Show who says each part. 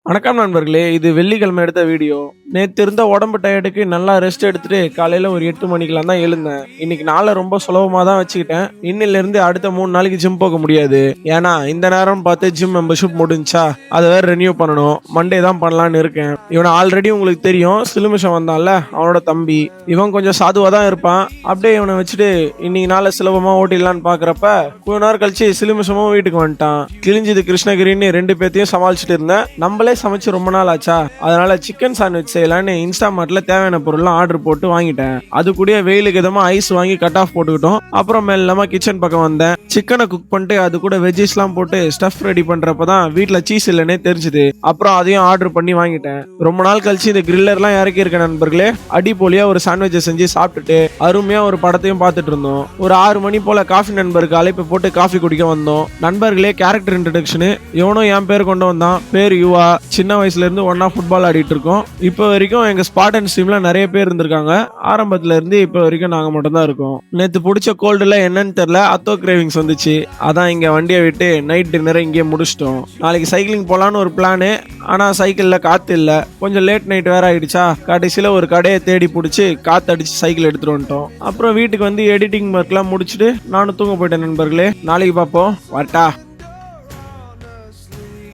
Speaker 1: வணக்கம் நண்பர்களே, இது வெள்ளிக்கிழமை எடுத்த வீடியோ. நேற்று இருந்த உடம்பு டயர்டுக்கு நல்லா ரெஸ்ட் எடுத்துட்டு காலையில் ஒரு 8 மணிக்கெலாம் தான் எழுந்தேன். இன்னைக்கு நாளை ரொம்ப சுலபமாக தான் வச்சுக்கிட்டேன். இன்னிலிருந்து அடுத்த 3 நாளைக்கு ஜிம் போக முடியாது. ஏன்னா இந்த நேரம் பார்த்து ஜிம் மெம்பர்ஷிப் முடிஞ்சா அதை வேற ரெனியூ பண்ணணும். மண்டே தான் பண்ணலான்னு இருக்கேன். இவனை ஆல்ரெடி உங்களுக்கு தெரியும், சிலுமிஷம் வந்தான்ல, அவனோட தம்பி. இவன் கொஞ்சம் சாதுவாக தான் இருப்பான். அப்படியே இவனை வச்சுட்டு இன்னைக்கு நாளை சுலபமாக ஓட்டிடலான்னு பார்க்குறப்ப கொஞ்ச நேரம் கழிச்சு சிலுமிஷமும் வீட்டுக்கு வந்துட்டான். கிழிஞ்சது கிருஷ்ணகிரின்னு 2 பேர்த்தையும் சமாளிச்சுட்டு இருந்தேன். நம்மளே சமைச்சு ரொம்ப நாள் ஆச்சா, அதனால சிக்கன் சாண்ட்விச் செய்யலான்னு இன்ஸ்டாமார்ட்ல தேவையான பொருள்லாம் ஆர்டர் போட்டு வாங்கிட்டேன். அது கூட வெயிலுக்கு எதமா ஐஸ் வாங்கி கட் ஆஃப் போட்டுக்கிட்டோம். அப்புறம் மேலமா கிச்சன் பக்கம் வந்தேன். சிக்கனை குக் பண்ணிட்டு அது கூட வெஜ்ஜஸ்லாம் போட்டு ஸ்டஃப் ரெடி பண்றப்பதான் வீட்டுல சீஸ் இல்லைன்னே தெரிஞ்சுது. அப்புறம் அதையும் ஆர்டர் பண்ணி வாங்கிட்டேன். ரொம்ப நாள் கழிச்சு இந்த கிரில்லர்லாம் இறக்கி இருக்க நண்பர்களே. அடிப்போலியா ஒரு சாண்ட்விச்சை செஞ்சு சாப்பிட்டுட்டு அருமையா ஒரு படத்தையும் பார்த்துட்டு இருந்தோம். ஒரு 6 மணி போல காஃபி நண்பருக்கு அழைப்பு போட்டு காஃபி குடிக்க வந்தோம். நண்பர்களே, கேரக்டர் இன்ட்ரடக்ஷனு இவனும் என் பேர் கொண்டு வந்தான். பேர் யுவா. சின்ன வயசுல இருந்து ஒன்னா ஃபுட்பால் ஆடிட்டு இருக்கோம். இப்போ வரைக்கும் எங்க ஸ்பார்டன் டீம்ல நிறைய பேர் இருந்திருக்காங்க. ஆரம்பத்துல இருந்து இப்போ வரைக்கும் நாங்க மட்டும் தான் இருக்கோம். நேத்து பிடிச்ச கோல்டுல என்னன்னு தெரியல, அத்தோ கிரேவிங்ஸ் வந்துச்சு. அதான் இங்க வண்டியை விட்டு நைட் டின்னரை இங்கே முடிச்சிட்டோம். நாளைக்கு சைக்கிளிங் போலான்னு ஒரு பிளானு. ஆனா சைக்கிள்ல காத்து இல்ல. கொஞ்சம் லேட் நைட் வேற ஆயிடுச்சா, கடைசியில ஒரு கடையை தேடி பிடிச்சி காத்து அடிச்சு சைக்கிள் எடுத்துட்டு வந்துட்டோம். அப்புறம் வீட்டுக்கு வந்து எடிட்டிங் ஒர்க்லாம் முடிச்சுட்டு நானும் தூங்க போயிட்டேன் நண்பர்களே. நாளைக்கு பார்ப்போம். வரட்டா.